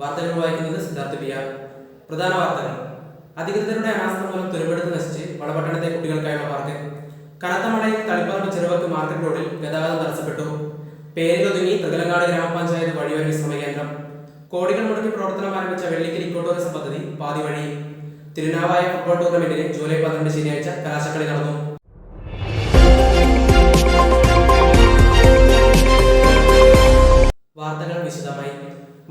വാർത്തകൾ വായിക്കുന്നത് Siddhartha P R. പ്രധാന വാർത്തകൾ. അധികൃതരുടെ അനാസ്ഥ മൂലം തുരുമ്പെടുത്ത് നശിച്ച് വളപട്ടണത്തെ കുട്ടികൾക്കായുള്ള പാർക്ക്. കനത്ത മഴയിൽ തളിപ്പറമ്പ് ചെറുവക്ക് മാർക്കറ്റ് റോഡിൽ ഗതാഗതം തടസ്സപ്പെട്ടു. പേരിലൊതുങ്ങി തൃക്കലങ്ങാട് ഗ്രാമപഞ്ചായത്ത് വഴിയൊരു വിശ്രമ കേന്ദ്രം. കോടികൾ മുടക്കി പ്രവർത്തനം ആരംഭിച്ച വെള്ളിക്കൽ ഇക്കോ ടൂറിസം പദ്ധതി പാതി വഴി. തിരുനാവായ ഫുട്ബോൾ ടൂർണമെന്റിന് ജൂലൈ 12 ശനിയാഴ്ച കലാശക്കളി നടന്നു. വാർത്തകൾ വിശദമായി.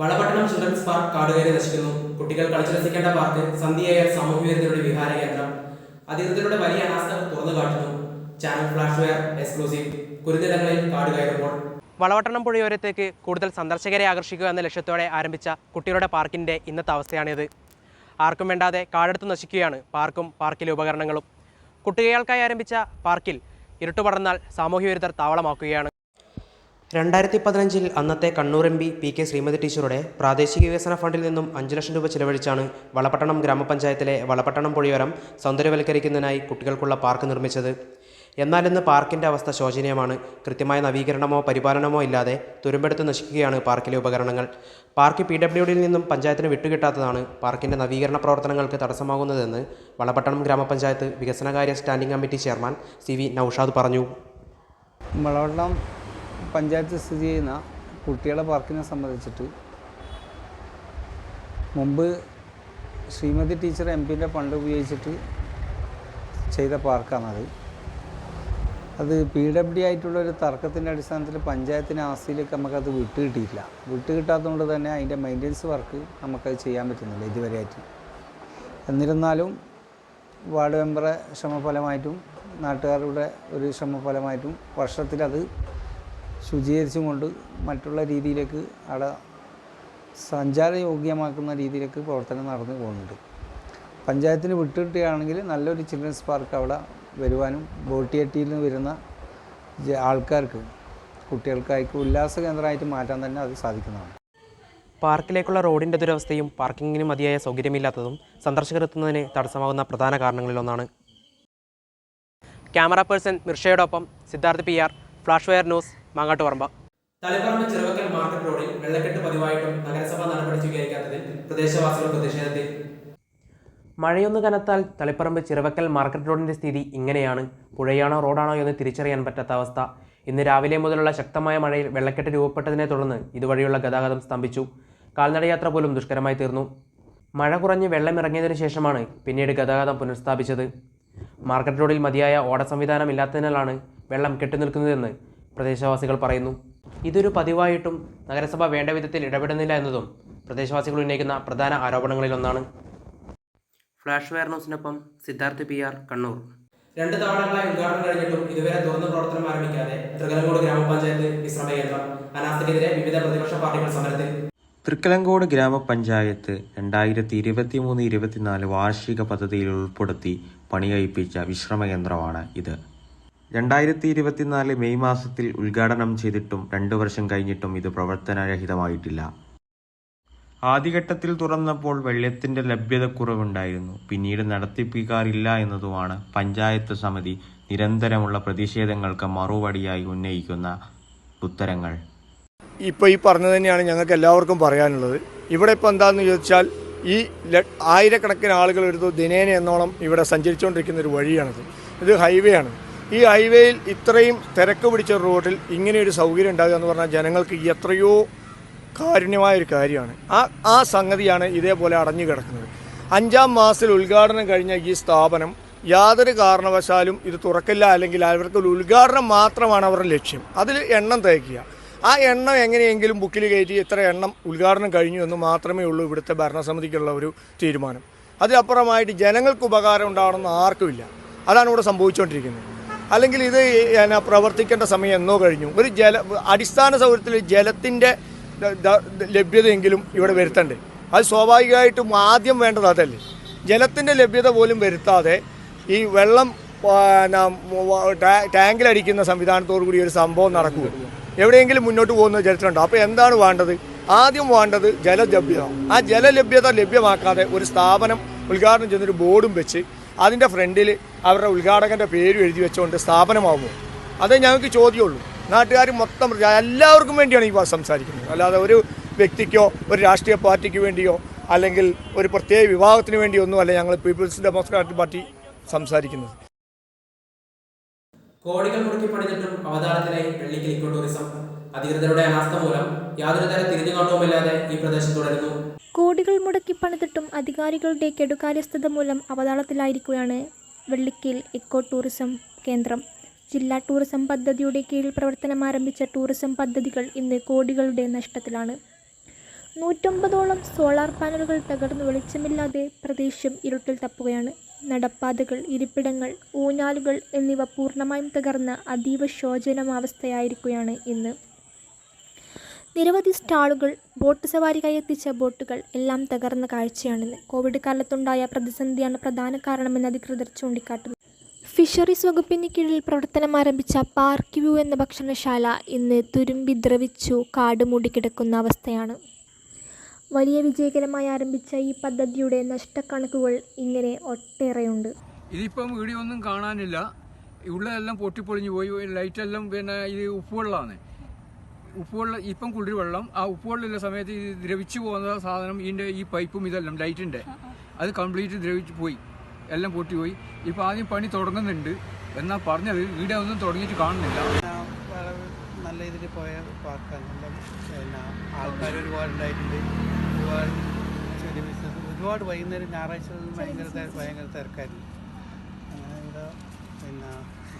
വളപട്ടണം ചിൽഡ്രൻസ് പാർക്ക് കാടുകയറി നശിക്കുന്നു. കുട്ടികൾ കളിച്ചുരസിക്കേണ്ട പാർക്ക് സന്ധ്യയായ സാമൂഹ്യവിരുദ്ധരുടെ വിഹാര കേന്ദ്രം. അധികൃതരുടെ വലിയ അനാസ്ഥ തുറന്നു കാട്ടുന്നു. Channel Flash Wire exclusive. കുരുന്നിടങ്ങളിൽ കാടുകയറുമ്പോൾ വളപട്ടണം പുഴയോരത്തേക്ക് കൂടുതൽ സന്ദർശകരെ ആകർഷിക്കുക എന്ന ലക്ഷ്യത്തോടെ ആരംഭിച്ച കുട്ടികളുടെ പാർക്കിന്റെ ഇന്നത്തെ അവസ്ഥയാണിത്. ആർക്കും വേണ്ടാതെ കാടെടുത്ത് നശിക്കുകയാണ് പാർക്കും പാർക്കിലെ ഉപകരണങ്ങളും. കുട്ടികൾക്കായി ആരംഭിച്ച പാർക്കിൽ ഇരുട്ടുപടർന്നാൽ സാമൂഹ്യവിരുദ്ധർ താവളമാക്കുകയാണ്. 2015 അന്നത്തെ Kannur M P PK Shrimati ടീച്ചറുടെ പ്രാദേശിക വികസന ഫണ്ടിൽ നിന്നും 5 ലക്ഷം രൂപ ചിലവഴിച്ചാണ് വളപട്ടണം ഗ്രാമപഞ്ചായത്തിലെ വളപട്ടണം പുഴയോരം സൗന്ദര്യവൽക്കരിക്കുന്നതിനായി കുട്ടികൾക്കുള്ള പാർക്ക് നിർമ്മിച്ചത്. എന്നാൽ ഇന്ന് പാർക്കിൻ്റെ അവസ്ഥ ശോചനീയമാണ്. കൃത്യമായ നവീകരണമോ പരിപാലനമോ ഇല്ലാതെ തുരുമ്പെടുത്ത് നശിക്കുകയാണ് പാർക്കിലെ ഉപകരണങ്ങൾ. പാർക്ക് PWDയിൽ നിന്നും പഞ്ചായത്തിന് വിട്ടുകിട്ടാത്തതാണ് പാർക്കിൻ്റെ നവീകരണ പ്രവർത്തനങ്ങൾക്ക് തടസ്സമാകുന്നതെന്ന് വളപട്ടണം ഗ്രാമപഞ്ചായത്ത് വികസനകാര്യ standing committee chairman CV Noushad പറഞ്ഞു. വളപട്ടണം പഞ്ചായത്ത് സ്ഥിതി ചെയ്യുന്ന കുട്ടികളുടെ പാർക്കിനെ സംബന്ധിച്ചിട്ട് മുമ്പ് ശ്രീമതി ടീച്ചർ MP ഫണ്ട് ഉപയോഗിച്ചിട്ട് ചെയ്ത പാർക്കാണത്. അത് PWD ആയിട്ടുള്ളൊരു തർക്കത്തിൻ്റെ അടിസ്ഥാനത്തിൽ പഞ്ചായത്തിൻ്റെ ആസ്തിയിലേക്ക് നമുക്കത് വിട്ടുകിട്ടാത്തതുകൊണ്ട് തന്നെ അതിൻ്റെ മെയിൻ്റനൻസ് വർക്ക് നമുക്കത് ചെയ്യാൻ പറ്റുന്നില്ല ഇതുവരെയായിട്ട്. എന്നിരുന്നാലും വാർഡ് മെമ്പറെ ശ്രമഫലമായിട്ടും നാട്ടുകാരുടെ ഒരു ശ്രമഫലമായിട്ടും വർഷത്തിലത് ശുചീകരിച്ചും കൊണ്ട് മറ്റുള്ള രീതിയിലേക്ക് അവിടെ സഞ്ചാരയോഗ്യമാക്കുന്ന രീതിയിലേക്ക് പ്രവർത്തനം നടന്നു പോകുന്നുണ്ട്. പഞ്ചായത്തിന് വിട്ടുകിട്ടുകയാണെങ്കിൽ നല്ലൊരു ചിൽഡ്രൻസ് പാർക്ക് അവിടെ വരുവാനും ബോട്ടിയട്ടിയിൽ നിന്ന് വരുന്ന ആൾക്കാർക്ക് കുട്ടികൾക്കായിട്ട് ഉല്ലാസ കേന്ദ്രമായിട്ട് മാറ്റാൻ തന്നെ അത് സാധിക്കുന്നതാണ്. പാർക്കിലേക്കുള്ള റോഡിൻ്റെ ദുരവസ്ഥയും പാർക്കിങ്ങിന് മതിയായ സൗകര്യമില്ലാത്തതും സന്ദർശകർ എത്തുന്നതിന് തടസ്സമാകുന്ന പ്രധാന കാരണങ്ങളിലൊന്നാണ്. ക്യാമറ പേഴ്സൺ മിർഷയോടൊപ്പം Siddharth PR, Flash Wire news, Mangattuparamba. Taliparamba Cheruvakkal market റോഡിൽ വെള്ളക്കെട്ട് പതിവായിട്ടും നഗരസഭ നടപടി സ്വീകരിക്കാത്തതിൽ പ്രദേശവാസികൾ പ്രതിഷേധത്തിൽ. മഴയൊന്ന് കനത്താൽ തളിപ്പറമ്പ് ചിറവക്കൽ മാർക്കറ്റ് റോഡിൻ്റെ സ്ഥിതി ഇങ്ങനെയാണ്. പുഴയാണോ റോഡാണോ എന്ന് തിരിച്ചറിയാൻ പറ്റാത്ത അവസ്ഥ. ഇന്ന് രാവിലെ മുതലുള്ള ശക്തമായ മഴയിൽ വെള്ളക്കെട്ട് രൂപപ്പെട്ടതിനെ തുടർന്ന് ഇതുവഴിയുള്ള ഗതാഗതം സ്തംഭിച്ചു. കാൽനടയാത്ര പോലും ദുഷ്കരമായി തീർന്നു. മഴ കുറഞ്ഞ് വെള്ളമിറങ്ങിയതിനു ശേഷമാണ് പിന്നീട് ഗതാഗതം പുനഃസ്ഥാപിച്ചത്. മാർക്കറ്റ് റോഡിൽ മതിയായ ഓട സംവിധാനം ഇല്ലാത്തതിനാലാണ് വെള്ളം കെട്ടിനിൽക്കുന്നതെന്ന് പ്രദേശവാസികൾ പറയുന്നു. ഇതൊരു പതിവായിട്ടും നഗരസഭ വേണ്ട വിധത്തിൽ ഇടപെടുന്നില്ല എന്നതും പ്രദേശവാസികൾ ഉന്നയിക്കുന്ന പ്രധാന ആരോപണങ്ങളിലൊന്നാണ്. ഫ്ലാഷ് വെയർ ന്യൂസിനൊപ്പം സിദ്ധാർത്ഥ PR, കണ്ണൂർ. 2 തവണകളായി ഉദ്ഘാടനം കഴിഞ്ഞിട്ടും ഇതുവരെ തുറന്ന പ്രവർത്തനം ആരംഭിക്കാതെ തൃക്കലങ്കോട് ഗ്രാമപഞ്ചായത്ത് വിശ്രമ കേന്ദ്രം. അനാസ്ഥയ്ക്കെതിരെ വിവിധ പ്രതിപക്ഷ പാർട്ടികൾ സമരത്തിൽ. തൃക്കലങ്കോട് ഗ്രാമപഞ്ചായത്ത് 2023-24 വാർഷിക പദ്ധതിയിൽ ഉൾപ്പെടുത്തി പണി കഴിപ്പിച്ച വിശ്രമ കേന്ദ്രമാണ് ഇത്. 2024 മെയ് മാസത്തിൽ ഉദ്ഘാടനം ചെയ്തിട്ടും 2 വർഷം കഴിഞ്ഞിട്ടും ഇത് പ്രവർത്തനരഹിതമായിട്ടില്ല. ആദ്യഘട്ടത്തിൽ തുറന്നപ്പോൾ വെള്ളത്തിന്റെ ലഭ്യതക്കുറവുണ്ടായിരുന്നു. പിന്നീട് നടത്തിപ്പിക്കാറില്ല എന്നതുമാണ് പഞ്ചായത്ത് സമിതി നിരന്തരമുള്ള പ്രതിഷേധങ്ങൾക്ക് മറുപടിയായി ഉന്നയിക്കുന്ന ഉത്തരങ്ങൾ. ഇപ്പോൾ ഈ പറഞ്ഞത് തന്നെയാണ് ഞങ്ങൾക്ക് എല്ലാവർക്കും പറയാനുള്ളത്. ഇവിടെ ഇപ്പോൾ എന്താണെന്ന് ചോദിച്ചാൽ ഈ ആയിരക്കണക്കിന് ആളുകൾ ഒരു ദിനേന എന്നോളം ഇവിടെ സഞ്ചരിച്ചുകൊണ്ടിരിക്കുന്ന ഒരു വഴിയാണിത്. ഇത് ഹൈവേ ആണ്. ഈ ഹൈവേയിൽ ഇത്രയും തിരക്ക് പിടിച്ച റോഡിൽ ഇങ്ങനെയൊരു സൗകര്യം ഉണ്ടാകുക എന്ന് പറഞ്ഞാൽ ജനങ്ങൾക്ക് എത്രയോ കാരുണ്യമായൊരു കാര്യമാണ്. ആ സംഗതിയാണ് ഇതേപോലെ അടഞ്ഞു കിടക്കുന്നത്. 5-ാം മാസത്തിൽ ഉദ്ഘാടനം കഴിഞ്ഞ ഈ സ്ഥാപനം യാതൊരു കാരണവശാലും ഇത് തുറക്കില്ല, അല്ലെങ്കിൽ അവർക്ക് ഉദ്ഘാടനം മാത്രമാണ് അവരുടെ ലക്ഷ്യം. അതിൽ എണ്ണം തയ്ക്കുക. ആ എണ്ണം എങ്ങനെയെങ്കിലും ബുക്കിൽ കയറ്റി ഇത്ര എണ്ണം ഉദ്ഘാടനം കഴിഞ്ഞു എന്ന് മാത്രമേ ഉള്ളൂ ഇവിടുത്തെ ഭരണസമിതിക്കുള്ള ഒരു തീരുമാനം. അതിലപ്പുറമായിട്ട് ജനങ്ങൾക്ക് ഉപകാരം ഉണ്ടാകണമെന്ന് ആർക്കുമില്ല. അതാണ് ഇവിടെ സംഭവിച്ചുകൊണ്ടിരിക്കുന്നത്. അല്ലെങ്കിൽ ഇത് പ്രവർത്തിക്കേണ്ട സമയം എന്നോ കഴിഞ്ഞു. ഒരു അടിസ്ഥാന സൗകര്യത്തിൽ ജലത്തിൻ്റെ ലഭ്യതയെങ്കിലും ഇവിടെ വരുത്തണ്ടേ? അത് സ്വാഭാവികമായിട്ടും ആദ്യം വേണ്ടത് അതല്ലേ. ജലത്തിൻ്റെ ലഭ്യത പോലും വരുത്താതെ ഈ വെള്ളം ടാങ്കിലടിക്കുന്ന സംവിധാനത്തോടു കൂടി ഒരു സംഭവം നടക്കുക എവിടെയെങ്കിലും മുന്നോട്ട് പോകുന്ന ചരിത്രമുണ്ടോ? അപ്പോൾ എന്താണ് വേണ്ടത്? ആദ്യം വേണ്ടത് ജലലഭ്യത. ആ ജലലഭ്യത ലഭ്യമാക്കാതെ ഒരു സ്ഥാപനം ഉദ്ഘാടനം ചെയ്യുന്നൊരു ബോർഡും വെച്ച് അതിൻ്റെ ഫ്രണ്ടിൽ അവരുടെ ഉദ്ഘാടകൻ്റെ പേരും എഴുതി വെച്ചുകൊണ്ട് സ്ഥാപനമാകുമോ? അതേ ഞങ്ങൾക്ക് ചോദ്യമുള്ളൂ. നാട്ടുകാർ മൊത്തം എല്ലാവർക്കും വേണ്ടിയാണ് ഈ സംസാരിക്കുന്നത്. അല്ലാതെ ഒരു വ്യക്തിക്കോ ഒരു രാഷ്ട്രീയ പാർട്ടിക്ക് വേണ്ടിയോ അല്ലെങ്കിൽ ഒരു പ്രത്യേക വിഭാഗത്തിന് വേണ്ടിയോ ഒന്നുമല്ല ഞങ്ങൾ പീപ്പിൾസ് ഡെമോക്രാറ്റിക് പാർട്ടി സംസാരിക്കുന്നത്. കോടികൾ മുടക്കി പണിതിട്ടും അവതാളത്തിലായി വെള്ളിക്കൽ ഇക്കോ ടൂറിസം. അധികൃതരുടെ അനാസ്ഥ മൂലം യാതൊരു തരം തിരിഞ്ഞുകാട്ടവുമില്ലാതെ ഈ പ്രദേശം തുടരുന്നു. കോടികൾ മുടക്കി പണിതിട്ടും അധികാരികളുടെ കെടുകാര്യസ്ഥത മൂലം അവതാളത്തിലായിരിക്കുകയാണ് വെള്ളിക്കൽ ഇക്കോ ടൂറിസം കേന്ദ്രം. ജില്ലാ ടൂറിസം പദ്ധതിയുടെ കീഴിൽ പ്രവർത്തനം ആരംഭിച്ച ടൂറിസം പദ്ധതികൾ ഇന്ന് കോടികളുടെ നഷ്ടത്തിലാണ്. 150ഓളം സോളാർ പാനലുകൾ തകർന്നു വെളിച്ചമില്ലാതെ പ്രദേശം ഇരുട്ടിൽ തപ്പുകയാണ്. നടപ്പാതകൾ, ഇരിപ്പിടങ്ങൾ, ഊഞ്ഞാലുകൾ എന്നിവ പൂർണ്ണമായും തകർന്ന അതീവ ശോചനീയാവസ്ഥയായിരിക്കുകയാണ് ഇന്ന്. നിരവധി സ്റ്റാളുകൾ, ബോട്ട് സവാരിക്കായി എത്തിച്ച ബോട്ടുകൾ എല്ലാം തകർന്ന കാഴ്ചയാണിന്ന്. കോവിഡ് കാലത്തുണ്ടായ പ്രതിസന്ധിയാണ് പ്രധാന കാരണമെന്ന് അധികൃതർ ചൂണ്ടിക്കാട്ടുന്നു. ഫിഷറീസ് വകുപ്പിന് കീഴിൽ പ്രവർത്തനം ആരംഭിച്ച പാർക്ക് വ്യൂ എന്ന ഭക്ഷണശാല ഇന്ന് തുരുമ്പി ദ്രവിച്ചു കാട് മൂടിക്കിടക്കുന്ന അവസ്ഥയാണ്. വലിയ വിജയകരമായി ആരംഭിച്ച ഈ പദ്ധതിയുടെ നഷ്ടക്കണക്കുകൾ ഇങ്ങനെ ഒട്ടേറെയുണ്ട്. ഇതിപ്പം വീഡിയോ ഒന്നും കാണാനില്ല. ഉള്ളതെല്ലാം പൊട്ടിപ്പൊളിഞ്ഞു പോയി. ലൈറ്റെല്ലാം പിന്നെ ഇത് ഉപ്പുവെള്ളമാണ്. ഉപ്പുവെള്ളം ഇപ്പം കുളിർവെള്ളം. ആ ഉപ്പുവെള്ളമുള്ള സമയത്ത് ഇത് ദ്രവിച്ചു പോകുന്ന സാധനം ഇതിൻ്റെ ഈ പൈപ്പും ഇതെല്ലാം ലൈറ്റിൻ്റെ അത് കംപ്ലീറ്റ് ദ്രവിച്ചു പോയി, എല്ലാം പൊട്ടിപ്പോയി. ഇപ്പോൾ ആദ്യം പണി തുടങ്ങുന്നുണ്ട് എന്നാൽ പറഞ്ഞത് വീഡിയോ ഒന്നും തുടങ്ങിയിട്ട് കാണുന്നില്ല. നല്ല ഇതിൽ പോയ പാർക്കാണ്. പിന്നെ ആൾക്കാർ ഒരുപാടുണ്ടായിട്ടുണ്ട്. ഒരുപാട് ചെറിയ ബിസിനസ് ഒരുപാട് വൈകുന്നേരം ഞായറാഴ്ച ഭയങ്കര തിരക്കായിരുന്നു. അങ്ങനെ ഇവിടെ പിന്നെ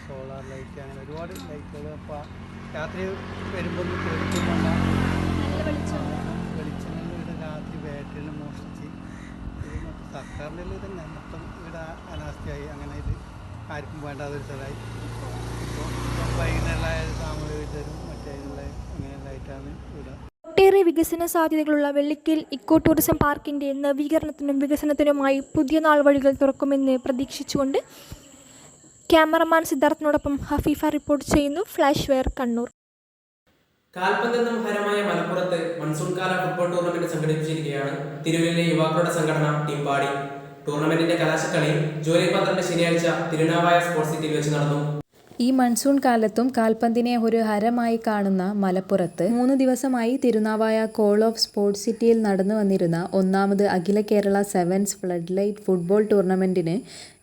സോളാർ ലൈറ്റ് അങ്ങനെ ഒരുപാട് ലൈറ്റുകൾ. അപ്പോൾ രാത്രി വരുമ്പോൾ വെളിച്ചങ്ങൾ ഇവിടെ രാത്രി ബാറ്ററിയിൽ മോഷ്ടിച്ച് സർക്കാരിൻ്റെ തന്നെ മൊത്തം ഇവിടെ അനാസ്ഥയായി. അങ്ങനെ ഇത് ആർക്കും വേണ്ടാതൊരു സ്ഥലമായി. ഇപ്പോൾ വൈകുന്നേരമായ സാമൂഹിക വിദ്യരും മറ്റേ അങ്ങനെയുള്ളതായിട്ടാണ് ഇവിടെ. ഒട്ടേറെ വികസന സാധ്യതകളുള്ള വെള്ളിക്കൽ ഇക്കോ ടൂറിസം പാർക്കിൻ്റെ നവീകരണത്തിനും വികസനത്തിനുമായി പുതിയ നാൾ വഴികൾ തുറക്കുമെന്ന് പ്രതീക്ഷിച്ചുകൊണ്ട് ക്യാമറമാൻ സിദ്ധാർത്ഥിനോടൊപ്പം ഹഫീഫ റിപ്പോർട്ട് ചെയ്യുന്നു. Flash wear, Kannur. കാൽപന്തെന്നും ഹരമായ മലപ്പുറത്ത് മൺസൂൺ കാല ഫുട്ബോൾ ടൂർണമെന്റ് സംഘടിപ്പിച്ചിരിക്കുകയാണ്. തിരൂരിലെ യുവാക്കളുടെ സംഘടന ടീം പാടി. ടൂർണമെന്റിന്റെ കലാശക്കളി ജൂലൈ 12 ശനിയാഴ്ച തിരുനാവായ സ്പോർട്സ് സിറ്റിയിൽ വെച്ച് നടന്നു. ഈ മൺസൂൺ കാലത്തും കാൽപന്തിനെ ഒരു ഹരമായി കാണുന്ന മലപ്പുറത്ത് 3 ദിവസമായി തിരുനാവായ കോൾ ഓഫ് സ്പോർട്സ് സിറ്റിയിൽ നടന്നു വന്നിരുന്ന 1ാമത് അഖില Kerala sevens flood light football ടൂർണമെൻറ്റിന്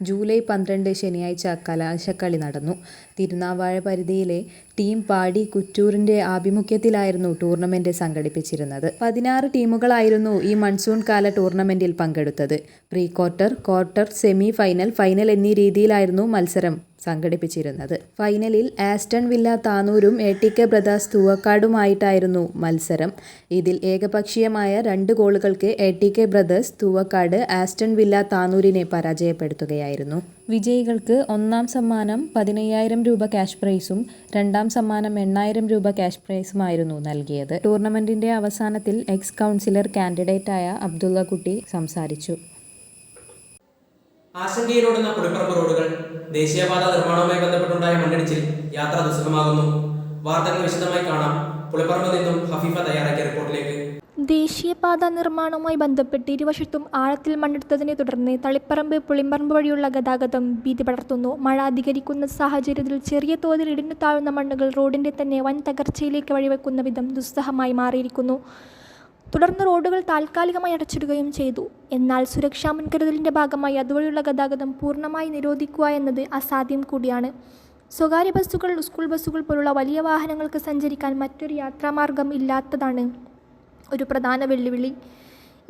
ജൂലൈ 12 ശനിയാഴ്ച കലാശക്കളി നടന്നു. തിരുനാവായ പരിധിയിലെ ടീം പാടി കുറ്റൂരിൻ്റെ ആഭിമുഖ്യത്തിലായിരുന്നു ടൂർണമെൻറ്റ് സംഘടിപ്പിച്ചിരുന്നത്. 16 ടീമുകളായിരുന്നു ഈ മൺസൂൺ കാല ടൂർണമെൻറ്റിൽ പങ്കെടുത്തത്. Pre quarter, quarter, semi final, final എന്നീ രീതിയിലായിരുന്നു മത്സരം സംഘടിപ്പിച്ചിരുന്നത്. ഫൈനലിൽ ആസ്റ്റൺ വില്ല താനൂരും ATK ബ്രദേഴ്സ് തൂവക്കാടുമായിട്ടായിരുന്നു മത്സരം. ഇതിൽ ഏകപക്ഷീയമായ 2 ഗോളുകൾക്ക് ATK brothers Thoovakkad Aston villa താനൂരിനെ പരാജയപ്പെടുത്തുകയായിരുന്നു. വിജയികൾക്ക് 1ാം സമ്മാനം 15,000 രൂപ ക്യാഷ് പ്രൈസും 2ാം സമ്മാനം 8,000 രൂപ ക്യാഷ് പ്രൈസുമായിരുന്നു നൽകിയത്. ടൂർണമെന്റിന്റെ അവസാനത്തിൽ എക്സ് കൗൺസിലർ കാൻഡിഡേറ്റായ അബ്ദുള്ള കുട്ടി സംസാരിച്ചു. ആശങ്കയിലോടുന്ന പുളിപ്പറമ്പ് റോഡുകൾ. ദേശീയപാത നിർമ്മാണവുമായി ബന്ധപ്പെട്ടുണ്ടായ മണ്ണിടിച്ചിൽ യാത്ര ദുസ്സഹമാകുന്നു. വാർത്തകൾ വിശദമായി കാണാം. പുളിപ്പറമ്പിൽ നിന്നും ഹഫീഫ തയ്യാറാക്കിയ റിപ്പോർട്ടിലേക്ക്. ദേശീയപാത നിർമ്മാണവുമായി ബന്ധപ്പെട്ട് ഇരുവശത്തും ആഴത്തിൽ മണ്ണെടുത്തതിനെ തുടർന്ന് തളിപ്പറമ്പ് പുളിമ്പറമ്പ് വഴിയുള്ള ഗതാഗതം ഭീതി പടർത്തുന്നു. മഴ അധികരിക്കുന്ന സാഹചര്യത്തിൽ ചെറിയ തോതിൽ ഇടിഞ്ഞു താഴുന്ന മണ്ണുകൾ റോഡിൻ്റെ തന്നെ വൻ തകർച്ചയിലേക്ക് വഴിവെക്കുന്ന വിധം ദുസ്സഹമായി മാറിയിരിക്കുന്നു. തുടർന്ന് റോഡുകൾ താൽക്കാലികമായി അടച്ചിടുകയും ചെയ്തു. എന്നാൽ സുരക്ഷാ മുൻകരുതലിൻ്റെ ഭാഗമായി അതുവഴിയുള്ള ഗതാഗതം പൂർണ്ണമായി നിരോധിക്കുക എന്നത് അസാധ്യം കൂടിയാണ്. സ്വകാര്യ ബസ്സുകൾ, സ്കൂൾ ബസ്സുകൾ പോലുള്ള വലിയ വാഹനങ്ങൾക്ക് സഞ്ചരിക്കാൻ മറ്റൊരു യാത്രാമാർഗം ഇല്ലാത്തതാണ് ഒരു പ്രധാന വെല്ലുവിളി.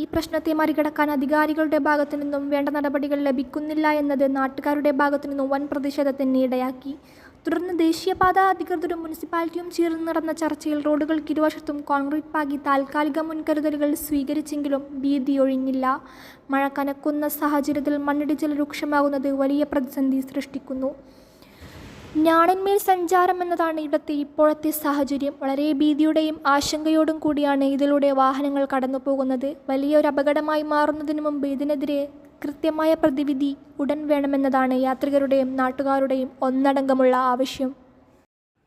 ഈ പ്രശ്നത്തെ മറികടക്കാൻ അധികാരികളുടെ ഭാഗത്തു നിന്നും വേണ്ട നടപടികൾ ലഭിക്കുന്നില്ല എന്നത് നാട്ടുകാരുടെ ഭാഗത്തു നിന്നും വൻ പ്രതിഷേധത്തിന് ഇടയാക്കി. തുടർന്ന് ദേശീയപാത അധികൃതരും മുനിസിപ്പാലിറ്റിയും ചേർന്ന് നടന്ന ചർച്ചയിൽ റോഡുകൾക്ക് ഇരുവശത്തും കോൺക്രീറ്റ് പാകി താൽക്കാലിക മുൻകരുതലുകൾ സ്വീകരിച്ചെങ്കിലും ഭീതി ഒഴിഞ്ഞില്ല. മഴ കനക്കുന്ന സാഹചര്യത്തിൽ മണ്ണിടിച്ചിൽ രൂക്ഷമാകുന്നത് വലിയ പ്രതിസന്ധി സൃഷ്ടിക്കുന്നു. ഞാണിന്മേൽ സഞ്ചാരം എന്നതാണ് ഇവിടുത്തെ ഇപ്പോഴത്തെ സാഹചര്യം. വളരെ ഭീതിയുടെയും ആശങ്കയോടും കൂടിയാണ് ഇതിലൂടെ വാഹനങ്ങൾ കടന്നു പോകുന്നത്. വലിയൊരു അപകടമായി മാറുന്നതിന് മുമ്പ് ഇതിനെതിരെ കൃത്യമായ പ്രതിവിധി ഉടൻ വേണമെന്നതാണ് യാത്രികരുടെയും നാട്ടുകാരുടെയും ഒന്നടങ്കമുള്ള ആവശ്യം.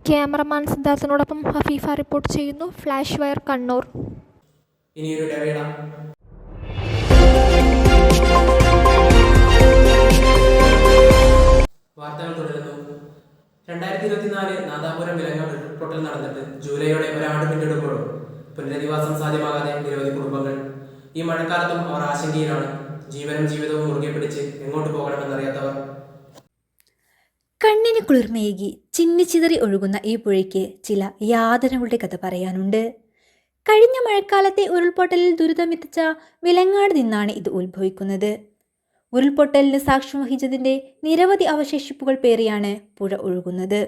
ക്യാമറമാൻ സിദ്ധാർത്ഥിനോടൊപ്പം ഹഫീഫ റിപ്പോർട്ട് ചെയ്യുന്നു. Flash wear, Kannur. ഇനിയൊരു ഇടവേള. വാർത്തകൾ തുടരുന്നു. 2024 നാദാപുരം വിലങ്ങാട് ഉരുൾപൊട്ടൽ നടന്നിട്ട് ജൂലൈയോടെ ഒരാണ്ട് പിന്നിടുമ്പോഴും പുനരധിവാസം സാധ്യമാകാതെ നിരവധി കുടുംബങ്ങൾ. ഈ മഴക്കാലത്തും അവർ ആശങ്കയിലാണ്. ജീവനും ജീവിതവും മുറുകെ പിടിച്ച് എങ്ങോട്ട് പോകണമെന്നറിയാത്തവർ. കണ്ണിന് കുളിർമയേകി ചിന്നിച്ചിതറി ഒഴുകുന്ന ഈ പുഴയ്ക്ക് ചില യാതനകളുടെ കഥ പറയാനുണ്ട്. കഴിഞ്ഞ മഴക്കാലത്തെ ഉരുൾപൊട്ടലിൽ ദുരിതമെത്തിച്ച വിലങ്ങാട് നിന്നാണ് ഇത് ഉത്ഭവിക്കുന്നത്. ഉരുൾപൊട്ടലിന് സാക്ഷ്യം വഹിച്ചതിൻ്റെ നിരവധി അവശേഷിപ്പുകൾ പേറിയാണ് പുഴ ഒഴുകുന്നത്.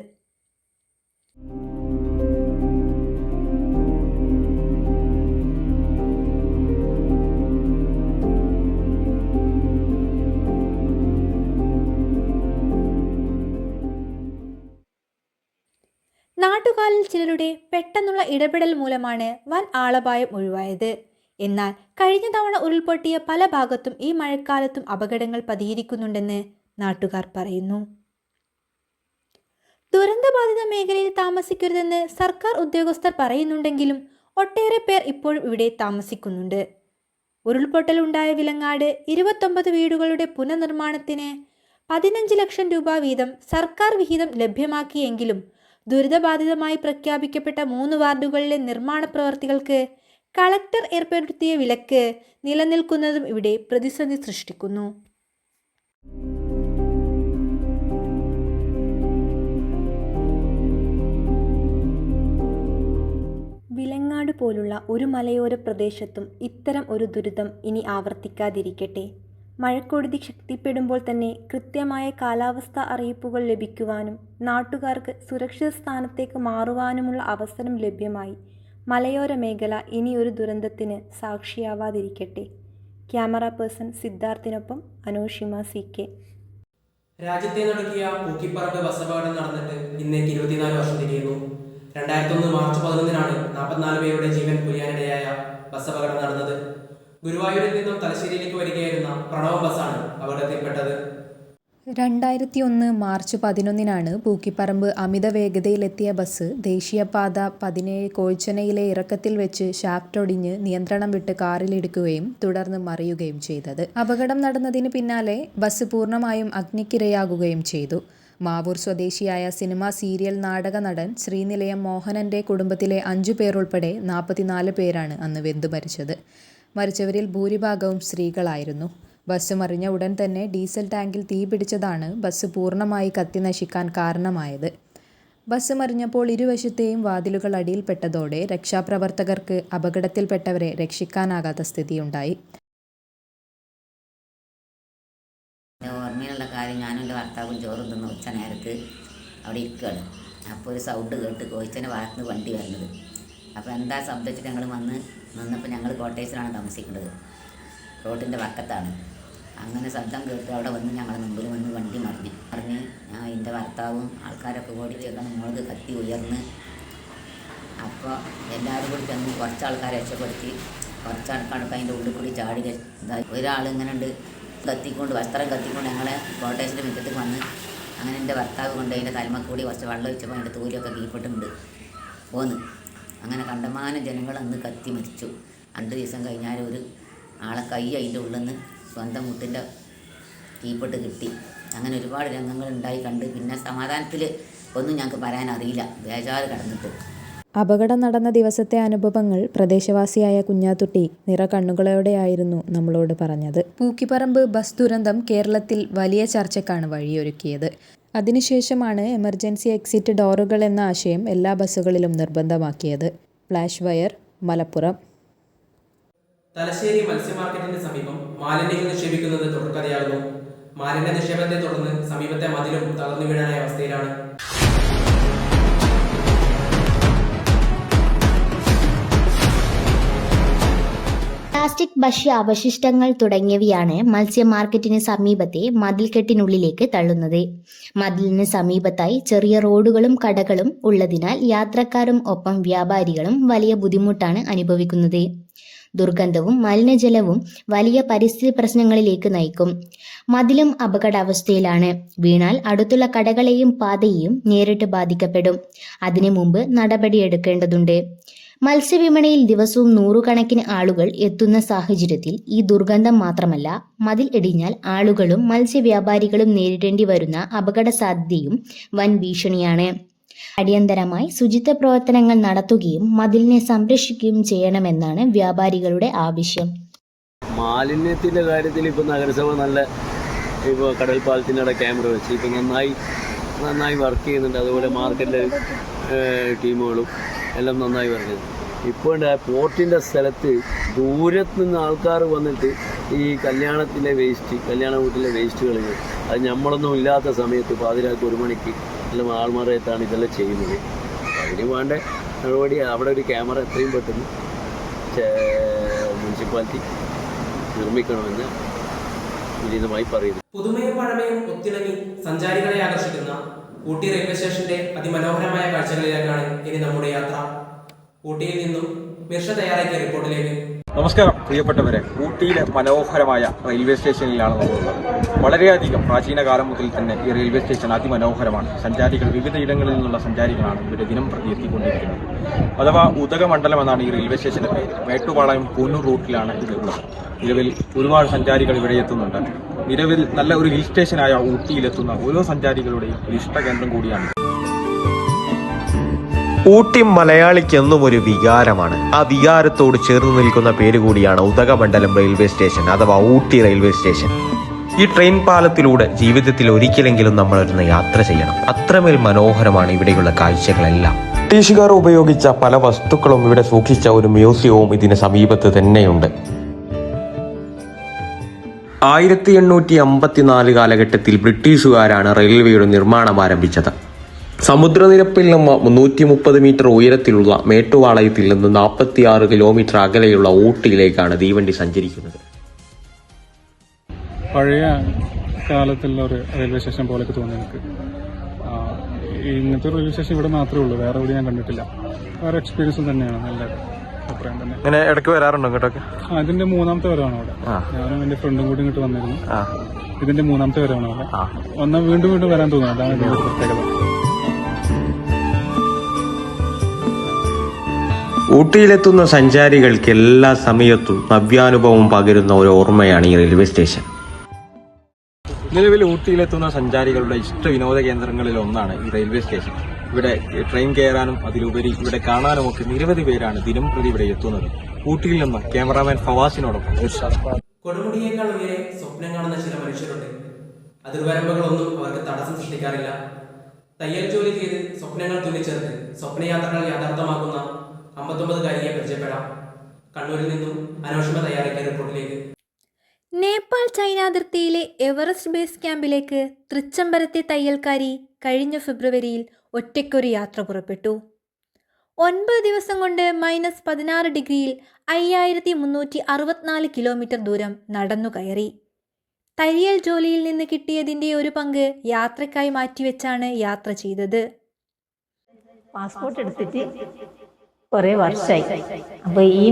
നാട്ടുകാരിൽ ചിലരുടെ പെട്ടെന്നുള്ള ഇടപെടൽ മൂലമാണ് വൻ ആളപായം ഒഴിവായത്. എന്നാൽ കഴിഞ്ഞ തവണ ഉരുൾപൊട്ടിയ പല ഭാഗത്തും ഈ മഴക്കാലത്തും അപകടങ്ങൾ പതിയിരിക്കുന്നുണ്ടെന്ന് നാട്ടുകാർ പറയുന്നു. ദുരന്തബാധിത മേഖലയിൽ താമസിക്കരുതെന്ന് സർക്കാർ ഉദ്യോഗസ്ഥർ പറയുന്നുണ്ടെങ്കിലും ഒട്ടേറെ പേർ ഇപ്പോഴും ഇവിടെ താമസിക്കുന്നുണ്ട്. ഉരുൾപൊട്ടലുണ്ടായ വിലങ്ങാട് 29 വീടുകളുടെ പുനർനിർമ്മാണത്തിന് 15 ലക്ഷം രൂപ വീതം സർക്കാർ വിഹിതം ലഭ്യമാക്കിയെങ്കിലും ദുരിതബാധിതമായി പ്രഖ്യാപിക്കപ്പെട്ട 3 വാർഡുകളിലെ നിർമ്മാണ പ്രവർത്തികൾക്ക് കളക്ടർ ഏർപ്പെടുത്തിയ വിലക്ക് നിലനിൽക്കുന്നതും ഇവിടെ പ്രതിസന്ധി സൃഷ്ടിക്കുന്നു. വിലങ്ങാട് പോലുള്ള ഒരു മലയോര പ്രദേശത്തും ഇത്തരം ഒരു ദുരിതം ഇനി ആവർത്തിക്കാതിരിക്കട്ടെ. മഴക്കെടുതി ശക്തിപ്പെടുമ്പോൾ തന്നെ കൃത്യമായ കാലാവസ്ഥാ അറിയിപ്പുകൾ ലഭിക്കുവാനും നാട്ടുകാർക്ക് സുരക്ഷിത സ്ഥാനത്തേക്ക് മാറുവാനുമുള്ള അവസരം ലഭ്യമായി മലയോര മേഖല ഇനിയൊരു ദുരന്തത്തിന് സാക്ഷിയാവാതിരിക്കട്ടെ. ക്യാമറ പേഴ്സൺ സിദ്ധാർത്ഥിനൊപ്പം അനോഷിമ CK. രാജ്യത്തെ നടുക്കിയ പൂക്കിപ്പറമ്പ് ബസ് അപകടം നടന്നിട്ട് ഇന്നേക്ക് 24 വർഷം തികയുന്നു. 2001 മാർച്ച് 11-നാണ് 44 പേരുടെ ജീവൻ പൊലിയാനിടയായ ബസ് അപകടം നടന്നത്. ഗുരുവായൂരിൽ നിന്നും തലശ്ശേരിയിലേക്ക് വരികയായിരുന്ന പ്രണവ് ബസ്സാണ് അപകടത്തിൽപ്പെട്ടത്. 2001 മാർച്ച് 11-നാണ് പൂക്കിപ്പറമ്പ് അമിത വേഗതയിലെത്തിയ ബസ് ദേശീയപാത 17 കോഴിച്ചനയിലെ ഇറക്കത്തിൽ വെച്ച് ഷാഫ്റ്റ് ഒടിഞ്ഞ് നിയന്ത്രണം വിട്ട് കാറിലിടിക്കുകയും തുടർന്ന് മറിയുകയും ചെയ്തത്. അപകടം നടന്നതിന് പിന്നാലെ ബസ് പൂർണ്ണമായും അഗ്നിക്കിരയാകുകയും ചെയ്തു. മാവൂർ സ്വദേശിയായ സിനിമ സീരിയൽ നാടക നടൻ ശ്രീനിലയം മോഹനന്റെ കുടുംബത്തിലെ 5 പേർ ഉൾപ്പെടെ 44 പേരാണ് അന്ന് വെന്തു മരിച്ചത്. മരിച്ചവരിൽ ഭൂരിഭാഗവും സ്ത്രീകളായിരുന്നു. ബസ് മറിഞ്ഞ ഉടൻ തന്നെ ഡീസൽ ടാങ്കിൽ തീ പിടിച്ചതാണ് ബസ് പൂർണ്ണമായി കത്തിനശിക്കാൻ കാരണമായത്. ബസ് മറിഞ്ഞപ്പോൾ ഇരുവശത്തെയും വാതിലുകൾ അടിയിൽപ്പെട്ടതോടെ രക്ഷാപ്രവർത്തകർക്ക് അപകടത്തിൽപ്പെട്ടവരെ രക്ഷിക്കാനാകാത്ത സ്ഥിതിയുണ്ടായി. ഓർമ്മയിലുള്ള കാര്യം, ഞാനും എൻ്റെ ഭർത്താവും ചോറും തിന്ന് ഉച്ച നേരത്ത് അവിടെ ഇരിക്കുകയാണ്. അപ്പോൾ ഒരു സൗണ്ട് കേട്ട് കോഴിച്ചൻ്റെ ഭാഗത്ത് നിന്ന് വണ്ടി വരുന്നത്. അപ്പോൾ എന്താ ശബ്ദിച്ചിട്ട് ഞങ്ങൾ നിന്നപ്പോൾ ഞങ്ങൾ കോട്ടേഴ്സിലാണ് താമസിക്കുന്നത്, റോഡിൻ്റെ വക്കത്താണ്. അങ്ങനെ ശബ്ദം കേട്ട് അവിടെ വന്ന് ഞങ്ങളുടെ മുമ്പിൽ വന്ന് വണ്ടി മറിഞ്ഞ് ഞാൻ എൻ്റെ ഭർത്താവും ആൾക്കാരൊക്കെ ഓടി ചെന്ന് മുകളിൽ കത്തി ഉയർന്ന്. അപ്പോൾ എല്ലാവരും കൂടി ചെന്ന് കുറച്ച് ആൾക്കാരെ രക്ഷപ്പെടുത്തി, കുറച്ച് ആൾക്കാർക്ക് അതിൻ്റെ ഉള്ളിൽ കൂടി ചാടി ഇതായി. ഒരാൾ ഇങ്ങനെ ഉണ്ട് വസ്ത്രം കത്തിക്കൊണ്ട് ഞങ്ങളെ കോട്ടേഴ്സിൻ്റെ മുറ്റത്തേക്ക് വന്ന്. അങ്ങനെ എൻ്റെ ഭർത്താവ് കൊണ്ട് അതിൻ്റെ തലമക്കൂടി കുറച്ച് വെള്ളം ഒഴിച്ചപ്പോൾ അതിൻ്റെ തൂരിയൊക്കെ കീപ്പിട്ടുണ്ട് പോന്ന്. അങ്ങനെ കണ്ടമാനം ജനങ്ങൾ അന്ന് കത്തി മരിച്ചു. 2 ദിവസം കഴിഞ്ഞാൽ ഒരു ആളെ കൈ അതിൻ്റെ ഉള്ളിൽ നിന്ന് സ്വന്തം മുട്ടിൻ്റെ തീപ്പെട്ട് കിട്ടി. അങ്ങനെ ഒരുപാട് രംഗങ്ങൾ ഉണ്ടായി കണ്ട്. പിന്നെ സമാധാനത്തിൽ ഒന്നും ഞങ്ങൾക്ക് പറയാനറിയില്ല, ബേജാറ് കിടന്നിട്ട്. അപകടം നടന്ന ദിവസത്തെ അനുഭവങ്ങൾ പ്രദേശവാസിയായ കുഞ്ഞാത്തുട്ടി നിറകണ്ണുകളോടെയായിരുന്നു നമ്മളോട് പറഞ്ഞത്. പൂക്കിപ്പറമ്പ് ബസ് ദുരന്തം കേരളത്തിൽ വലിയ ചർച്ചയ്ക്കാണ് വഴിയൊരുക്കിയത്. അതിനുശേഷമാണ് എമർജൻസി എക്സിറ്റ് ഡോറുകൾ എന്ന ആശയം എല്ലാ ബസ്സുകളിലും നിർബന്ധമാക്കിയത്. Flash Wire, Malappuram. തലശ്ശേരി മത്സ്യമാർക്കറ്റിന് സമീപം മാലിന്യങ്ങൾ നിക്ഷേപിക്കുന്നത് തുടർക്കഥയാകുന്നു. മാലിന്യ നിക്ഷേപത്തെ തുടർന്ന് സമീപത്തെ മതിലും തകർന്നു വീഴാനായ അവസ്ഥയിലാണ്. പ്ലാസ്റ്റിക് ഭക്ഷ്യ അവശിഷ്ടങ്ങൾ തുടങ്ങിയവയാണ് മത്സ്യ മാർക്കറ്റിന് സമീപത്തെ മതിൽക്കെട്ടിനുള്ളിലേക്ക് തള്ളുന്നത്. മതിലിന് സമീപത്തായി ചെറിയ റോഡുകളും കടകളും ഉള്ളതിനാൽ യാത്രക്കാരും ഒപ്പം വ്യാപാരികളും വലിയ ബുദ്ധിമുട്ടാണ് അനുഭവിക്കുന്നത്. ദുർഗന്ധവും മലിനജലവും വലിയ പരിസ്ഥിതി പ്രശ്നങ്ങളിലേക്ക് നയിക്കും. മതിലും അപകടാവസ്ഥയിലാണ്. വീണാൽ അടുത്തുള്ള കടകളെയും പാതയെയും നേരിട്ട് ബാധിക്കപ്പെടും. അതിനു മുമ്പ് നടപടിയെടുക്കേണ്ടതുണ്ട്. മത്സ്യവിപണിയിൽ ദിവസവും 100 കണക്കിന് ആളുകൾ എത്തുന്ന സാഹചര്യത്തിൽ ഈ ദുർഗന്ധം മാത്രമല്ല, മതിൽ ഇടിഞ്ഞാൽ ആളുകളും മത്സ്യവ്യാപാരികളും നേരിടേണ്ടി വരുന്ന അപകട സാധ്യതയും വൻ ഭീഷണിയാണ്. അടിയന്തരമായി ശുചിത്വ പ്രവർത്തനങ്ങൾ നടത്തുകയും മതിലിനെ സംരക്ഷിക്കുകയും ചെയ്യണമെന്നാണ് വ്യാപാരികളുടെ ആവശ്യം. മാലിന്യത്തിൻ്റെ കാര്യത്തിൽ ഇപ്പോൾ നഗരസഭ നല്ല ഇപ്പോൾ കടൽപ്പാലത്തിൻ്റെ അവിടെ ക്യാമറ വെച്ച് ഇപ്പോൾ നന്നായി വർക്ക് ചെയ്യുന്നുണ്ട്. അതുപോലെ മാർക്കറ്റിലെ ടീമുകളും എല്ലാം നന്നായി വർക്ക് ചെയ്യുന്നു. ഇപ്പോൾ പോർട്ടിൻ്റെ സ്ഥലത്ത് ദൂരത്ത് നിന്ന് ആൾക്കാർ വന്നിട്ട് ഈ കല്യാണ വീട്ടിലെ വേസ്റ്റുകൾ അത് നമ്മളൊന്നും ഇല്ലാത്ത സമയത്ത് പാതിരാക്ക് 1 മണിക്ക് എല്ലാം ആൾമാറയത്താണ് ഇതെല്ലാം ചെയ്യുന്നത്. അതിന് വേണ്ട നടപടി അവിടെ ഒരു ക്യാമറ എത്രയും പെട്ടെന്ന് മുനിസിപ്പാലിറ്റി നിർമ്മിക്കണമെന്ന് വിനീതമായി പറയുന്നു. പുതുമയും പഴമയും ഒത്തിണങ്ങി സഞ്ചാരികളെ ആകർഷിക്കുന്ന ഊട്ടി റെയിൽവേ സ്റ്റേഷന്റെ അതിമനോഹരമായ കാഴ്ചകളിലേക്കാണ് ഇനി നമ്മുടെ യാത്ര. ഊട്ടിയിൽ നിന്നും മിർഷ തയ്യാറാക്കിയ റിപ്പോർട്ടിലേക്ക്. നമസ്കാരം പ്രിയപ്പെട്ടവരെ, ഊട്ടിയിലെ മനോഹരമായ റെയിൽവേ സ്റ്റേഷനിലാണ് നമ്മളുള്ളത്. വളരെയധികം പ്രാചീന കാലം മുതൽ തന്നെ ഈ റെയിൽവേ സ്റ്റേഷൻ അതിമനോഹരമാണ്. സഞ്ചാരികൾ വിവിധ ഇടങ്ങളിൽ നിന്നുള്ള സഞ്ചാരികളാണ് ഇവിടെ ദിനം പ്രതി എത്തിക്കൊണ്ടിരിക്കുന്നത്. അഥവാ ഉദകമണ്ഡലം എന്നാണ് ഈ റെയിൽവേ സ്റ്റേഷന്റെ പേര്. മേട്ടുപാളയം കൂന്നൂർ റൂട്ടിലാണ് ഇത് ഉള്ളത്. നിലവിൽ ഒരുപാട് സഞ്ചാരികൾ ഇവിടെ എത്തുന്നുണ്ട്. നിലവിൽ നല്ല ഒരു ഹിൽ സ്റ്റേഷനായ ഊട്ടിയിലെത്തുന്ന ഓരോ സഞ്ചാരികളുടെയും ഒരു ഇഷ്ടകേന്ദ്രം കൂടിയാണ്. ഊട്ടി മലയാളിക്ക് എന്നും ഒരു വികാരമാണ്. ആ വികാരത്തോട് ചേർന്ന് നിൽക്കുന്ന പേര് കൂടിയാണ് ഉദകമണ്ഡലം റെയിൽവേ സ്റ്റേഷൻ അഥവാ ഊട്ടി റെയിൽവേ സ്റ്റേഷൻ. ഈ ട്രെയിൻ പാലത്തിലൂടെ ജീവിതത്തിൽ ഒരിക്കലെങ്കിലും നമ്മളൊന്ന് യാത്ര ചെയ്യണം. അത്രമേൽ മനോഹരമാണ് ഇവിടെയുള്ള കാഴ്ചകളെല്ലാം. ബ്രിട്ടീഷുകാർ ഉപയോഗിച്ച പല വസ്തുക്കളും ഇവിടെ സൂക്ഷിച്ച ഒരു മ്യൂസിയവും ഇതിന് സമീപത്ത് തന്നെയുണ്ട്. 1854 കാലഘട്ടത്തിൽ ബ്രിട്ടീഷുകാരാണ് റെയിൽവേയുടെ നിർമ്മാണം ആരംഭിച്ചത്. സമുദ്രനിരപ്പിൽ നിന്ന് 330 മീറ്റർ ഉയരത്തിലുള്ള മേട്ടുവാളയത്തിൽ നിന്ന് 46 കിലോമീറ്റർ അകലെയുള്ള ഊട്ടിയിലേക്കാണ് തീവണ്ടി സഞ്ചരിക്കുന്നത്. പഴയ കാലത്തുള്ള ഒരു റെയിൽവേ സ്റ്റേഷൻ പോലെയൊക്കെ തോന്നി എനിക്ക്. ഇങ്ങനത്തെ റെയിൽവേ സ്റ്റേഷൻ ഇവിടെ മാത്രമേ ഉള്ളൂ, വേറെ എവിടെ ഞാൻ കണ്ടിട്ടില്ല. വേറെ എക്സ്പീരിയൻസ് തന്നെയാണ്, നല്ല അഭിപ്രായം തന്നെ. ഇങ്ങനെ ഇടയ്ക്ക് വരാറുണ്ടോ ഇങ്ങോട്ടൊക്കെ? ഇതിന്റെ 3ാമത്തെ വരവാണ് അവിടെ. ഞാനും എന്റെ ഫ്രണ്ടും കൂടി ഇങ്ങോട്ട് വന്നിരുന്നു. ഇതിന്റെ 3ാമത്തെ വരവാണ് അവിടെ. വന്നാൽ വീണ്ടും വീണ്ടും വരാൻ തോന്നുന്നു. അതാണ് ഇതിന്റെ പ്രത്യേകത. ഊട്ടിയിലെത്തുന്ന സഞ്ചാരികൾക്ക് എല്ലാ സമയത്തും നവ്യാനുഭവം പകരുന്ന ഒരു ഓർമ്മയാണ് ഈ റെയിൽവേ സ്റ്റേഷൻ. നിലവിൽ ഊട്ടിയിലെത്തുന്ന സഞ്ചാരികളുടെ ഇഷ്ട വിനോദ കേന്ദ്രങ്ങളിൽ ഒന്നാണ് ഈ റെയിൽവേ സ്റ്റേഷൻ. ഇവിടെ ട്രെയിൻ കയറാനും അതിലുപരി ഇവിടെ കാണാനും ഒക്കെ നിരവധി പേരാണ് ദിനം പ്രതി ഇവിടെ എത്തുന്നത്. ഊട്ടിയിൽ നിന്ന് ക്യാമറാമാൻ ഫവാസിനോടൊപ്പം. കൊടുമുടിയേക്കാൾ ഉയരെ സ്വപ്നം കാണുന്ന ചില മനുഷ്യരുണ്ട്. അതിർവരമ്പുകളൊന്നും അവർക്ക് തടസ്സം സൃഷ്ടിക്കാറില്ല. തയ്യൽ ജോലി ചെയ്ത് സ്വപ്നങ്ങൾ തുന്നിച്ചേർത്ത് സ്വപ്നയാത്രകൾ യാഥാർത്ഥ്യമാക്കുന്ന 59-കാരിയെ പരിചയപ്പെടാം. കണ്ണൂരിൽ നിന്നും അനോഷിമ തയ്യാറാക്കിയ റിപ്പോർട്ടിലേക്ക്. നേപ്പാൾ ചൈന അതിർത്തിയിലെ എവറസ്റ്റ് ബേസ് ക്യാമ്പിലേക്ക് തൃച്ചംബരത്തെ തയ്യൽക്കാരി കഴിഞ്ഞ ഫെബ്രുവരിയിൽ ഒറ്റയ്ക്കൊരു യാത്ര പുറപ്പെട്ടു. 9 ദിവസം കൊണ്ട് -16 ഡിഗ്രിയിൽ 5364 കിലോമീറ്റർ ദൂരം നടന്നു കയറി. തയ്യൽ ജോലിയിൽ നിന്ന് കിട്ടിയതിൻ്റെ ഒരു പങ്ക് യാത്രയ്ക്കായി മാറ്റിവെച്ചാണ് യാത്ര ചെയ്തത്. പാസ്പോർട്ട് എടുത്തിട്ട് കുറേ വർഷമായി. അപ്പോൾ ഈ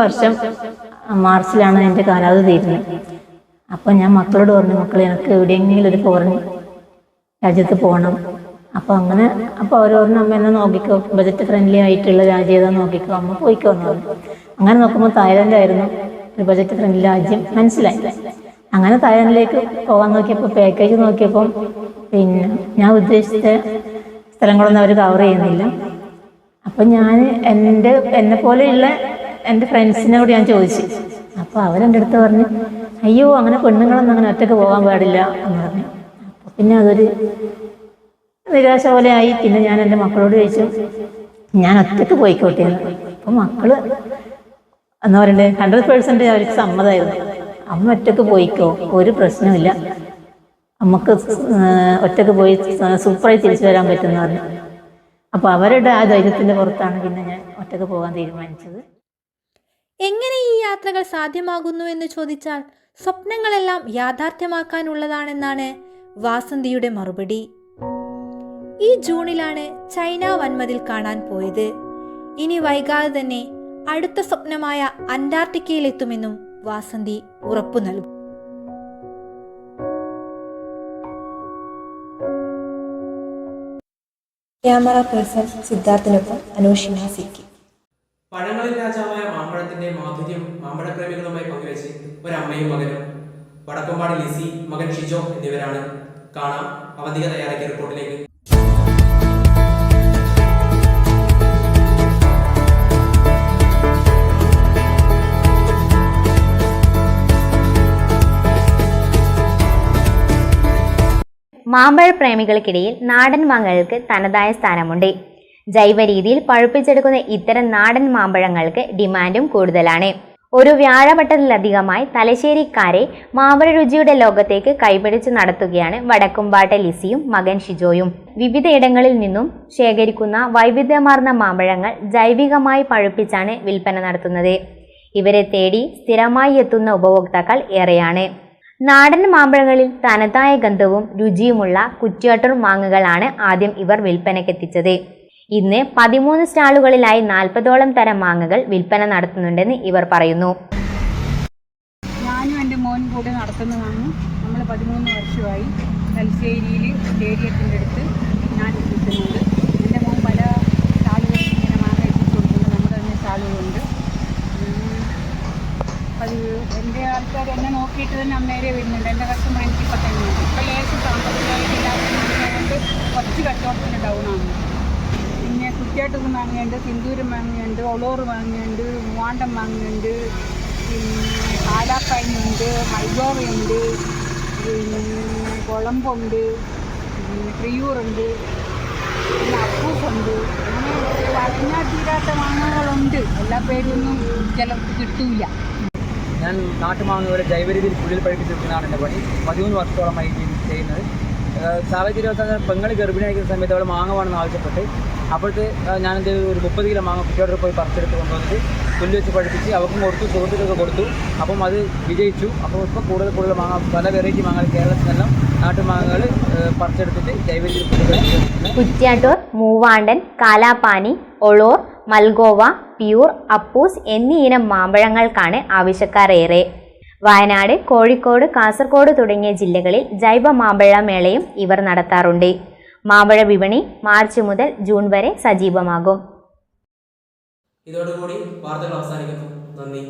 വർഷം മാർച്ചിലാണ് എൻ്റെ കാലാവധി തീരുന്നത്. അപ്പോൾ ഞാൻ മക്കളോട് പറഞ്ഞു, മക്കളെ എനിക്ക് എവിടെയെങ്കിലും ഒരു ഫോറിൻ രാജ്യത്ത് പോകണം. അപ്പോൾ അവർ പറഞ്ഞു, അമ്മ എന്നെ നോക്കിക്കോ, ബജറ്റ് ഫ്രണ്ട്ലി ആയിട്ടുള്ള രാജ്യം ഏതാ നോക്കിക്കോ, അമ്മ പോയിക്കോ എന്ന് പറഞ്ഞു. അങ്ങനെ നോക്കുമ്പോൾ തായ്ലൻഡ് ആയിരുന്നു ഒരു ബജറ്റ് ഫ്രണ്ട്ലി രാജ്യം, മനസ്സിലായി. അങ്ങനെ തായ്ലൻഡിലേക്ക് പോകാൻ നോക്കിയപ്പോൾ പാക്കേജ് നോക്കിയപ്പം പിന്നെ ഞാൻ ഉദ്ദേശിച്ച സ്ഥലങ്ങളൊന്നും അവർ കവർ ചെയ്യുന്നില്ല. അപ്പം ഞാൻ എന്നെ പോലെയുള്ള എൻ്റെ ഫ്രണ്ട്സിനോട് ഞാൻ ചോദിച്ചു. അപ്പോൾ അവരെൻ്റെ അടുത്ത് പറഞ്ഞു, അയ്യോ അങ്ങനെ പെണ്ണുങ്ങളൊന്നും അങ്ങനെ ഒറ്റയ്ക്ക് പോകാൻ പാടില്ല എന്ന് പറഞ്ഞു. അപ്പോൾ പിന്നെ അതൊരു നിരാശ പോലെ ആയി. പിന്നെ ഞാൻ എൻ്റെ മക്കളോട് ചോദിച്ചു, ഞാൻ ഒറ്റയ്ക്ക് പോയിക്കോട്ടെ എന്ന്. അപ്പോൾ മക്കൾ എന്താ പറയണ്ടേ, 100% അവർക്ക് സമ്മതമായിരുന്നു. അമ്മ ഒറ്റയ്ക്ക് പോയിക്കോ, ഒരു പ്രശ്നമില്ല, നമുക്ക് ഒറ്റയ്ക്ക് പോയി സൂപ്പറായി തിരിച്ചു വരാൻ പറ്റുമെന്ന് പറഞ്ഞു. അപ്പോൾ അവരുടെ ആ ധൈര്യത്തിൻ്റെ പുറത്താണ് പിന്നെ ഞാൻ ഒറ്റയ്ക്ക് പോകാൻ തീരുമാനിച്ചത്. എങ്ങനെ ഈ യാത്രകൾ സാധ്യമാകുന്നു എന്ന് ചോദിച്ചാൽ സ്വപ്നങ്ങളെല്ലാം യാഥാർത്ഥ്യമാക്കാനുള്ളതാണെന്നാണ് വാസന്തിയുടെ മറുപടി. ഈ ജൂണിലാണ് ചൈന വൻമതിൽ കാണാൻ പോയത്. ഇനി വൈകാതെ തന്നെ അടുത്ത സ്വപ്നമായ അന്റാർട്ടിക്കയിലെത്തുമെന്നും വാസന്തി ഉറപ്പു നൽകും. ക്യാമറ പേഴ്സൺ സിദ്ധാർത്ഥിനൊപ്പം അനോഷിമ സിക്കി. പഴങ്ങളിൽ രാജാവായ മാമ്പഴത്തിന്റെ മാധുര്യം മാമ്പഴപ്രേമികളുമായി പങ്കുവെച്ച് ഒരമ്മയും മകനും. വടക്കമ്പാടി ലിസി, മകൻ ഷിജോ എന്നിവരാണ്. കാണാം അവന്തിക തയ്യാറാക്കിയ റിപ്പോർട്ടിലേക്ക്. മാമ്പഴ പ്രേമികൾക്കിടയിൽ നാടൻ മാങ്ങകൾക്ക് തനതായ സ്ഥാനമുണ്ട്. ജൈവ രീതിയിൽ പഴുപ്പിച്ചെടുക്കുന്ന ഇത്തരം നാടൻ മാമ്പഴങ്ങൾക്ക് ഡിമാൻഡും കൂടുതലാണ്. ഒരു വ്യാഴവട്ടത്തിലധികമായി തലശ്ശേരിക്കാരെ മാമ്പഴ രുചിയുടെ ലോകത്തേക്ക് കൈപിടിച്ച് നടത്തുകയാണ് വടക്കുംപാട്ടെ ലിസിയും മകൻ ഷിജോയും. വിവിധയിടങ്ങളിൽ നിന്നും ശേഖരിക്കുന്ന വൈവിധ്യമാർന്ന മാമ്പഴങ്ങൾ ജൈവികമായി പഴുപ്പിച്ചാണ് വിൽപ്പന നടത്തുന്നത്. ഇവരെ തേടി സ്ഥിരമായി എത്തുന്ന ഉപഭോക്താക്കൾ ഏറെയാണ്. നാടൻ മാമ്പഴങ്ങളിൽ തനതായ ഗന്ധവും രുചിയുമുള്ള കുറ്റ്യാട്ടൂർ മാങ്ങകളാണ് ആദ്യം ഇവർ വിൽപ്പനയ്ക്കെത്തിച്ചത്. ഇന്ന് 13 സ്റ്റാളുകളിലായി 40ഓളം തരം മാങ്ങകൾ വിൽപ്പന നടത്തുന്നുണ്ടെന്ന് ഇവർ പറയുന്നു. ഞാനും എൻ്റെ മോനും കൂടെ നടത്തുന്നതാണ്. നമ്മൾ 13 വർഷമായി തലശ്ശേരിയിൽ സ്റ്റേഡിയത്തിൻ്റെ അടുത്ത് ഞാൻ എത്തിക്കുന്നത്. എൻ്റെ മോൻ പല സ്റ്റാളുകളിൽ ഇങ്ങനെ മാങ്ങ എത്തിച്ചു കൊടുക്കുന്നത് നമ്മുടെ തന്നെ സ്റ്റാളുകളുണ്ട്. അത് എൻ്റെ ആൾക്കാർ എന്നെ നോക്കിയിട്ട് തന്നെ അന്നേരെ വരുന്നുണ്ട്. എൻ്റെ കസ്റ്റമർ എനിക്കിപ്പോൾ തന്നെയുണ്ട്. ഇപ്പോൾ ലേശം സാമ്പത്തികമായിട്ട് കുറച്ച് കച്ചവടത്തിന് ഡൗണാണ്. പിന്നെ കുറ്റ്യാട്ടൂർ മാങ്ങയുണ്ട്, സിന്ദൂരം മാങ്ങയുണ്ട്, ഒളോറ് മാങ്ങയുണ്ട്, മൂവാണ്ടം മാങ്ങയുണ്ട്, പിന്നെ കാലാപ്പഴമുണ്ട്, മൽഗോവയുണ്ട്, പിന്നെ കുളമ്പുണ്ട്, പിന്നെ പ്രിയൂറുണ്ട്, പിന്നെ അപ്പൂസുണ്ട്. അങ്ങനെ പറഞ്ഞാൽ തീരാത്ത മാങ്ങകളുണ്ട്. എല്ലാ പേരൊന്നും ചിലർക്ക് കിട്ടൂല. ഞാൻ നാട്ടുമാങ്ങയുടെ ജൈവ രീതിയിൽ കുഴിയിൽ പഴിപ്പിച്ചെടുക്കുന്നതാണ് എൻ്റെ പണി. 13 വർഷത്തോളമായി ചെയ്യുന്നത്. സാഹചര്യം പെങ്ങൾ ഗർഭിണിയായിരിക്കുന്ന സമയത്ത് അവൾ മാങ്ങ വേണമെന്ന് ആവശ്യപ്പെട്ട് അപ്പോഴത്തെ ഞാനെന്ത് ഒരു 30 കിലോ മാങ്ങ കുട്ടിയോടെ പോയി പറിച്ചെടുത്ത് കൊണ്ടുവന്നിട്ട് പുല്ല് വെച്ച് പഠിപ്പിച്ച് അവർക്കും കൊടുത്തു, സുഹൃത്തുക്കൾക്ക് കൊടുത്തു. അപ്പം അത് വിജയിച്ചു. അപ്പോൾ ഇപ്പോൾ കൂടുതൽ മാങ്ങ, പല വെറൈറ്റി മാങ്ങകൾ കേരളത്തിലെല്ലാം നാട്ടുമാങ്ങകൾ പറിച്ചെടുത്തിട്ട് ജൈവ രീതിയിൽ കുറ്റ്യാട്ടൂർ, മൂവാണ്ടൻ, കാലാപ്പാനി, ഒളോർ, മൽഗോവ, പ്യൂർ, അപ്പൂസ് എന്നീ ഇനം മാമ്പഴങ്ങൾക്കാണ് ആവശ്യക്കാരേറെ. വയനാട്, കോഴിക്കോട്, കാസർഗോഡ് തുടങ്ങിയ ജില്ലകളിൽ ജൈവ മാമ്പഴ മേളയും ഇവർ നടത്താറുണ്ട്. മാമ്പഴ വിപണി മാർച്ച് മുതൽ ജൂൺ വരെ സജീവമാകും. ഇതോടുകൂടി വാർത്തകൾ അവസാനിക്കുന്നു. നന്ദി.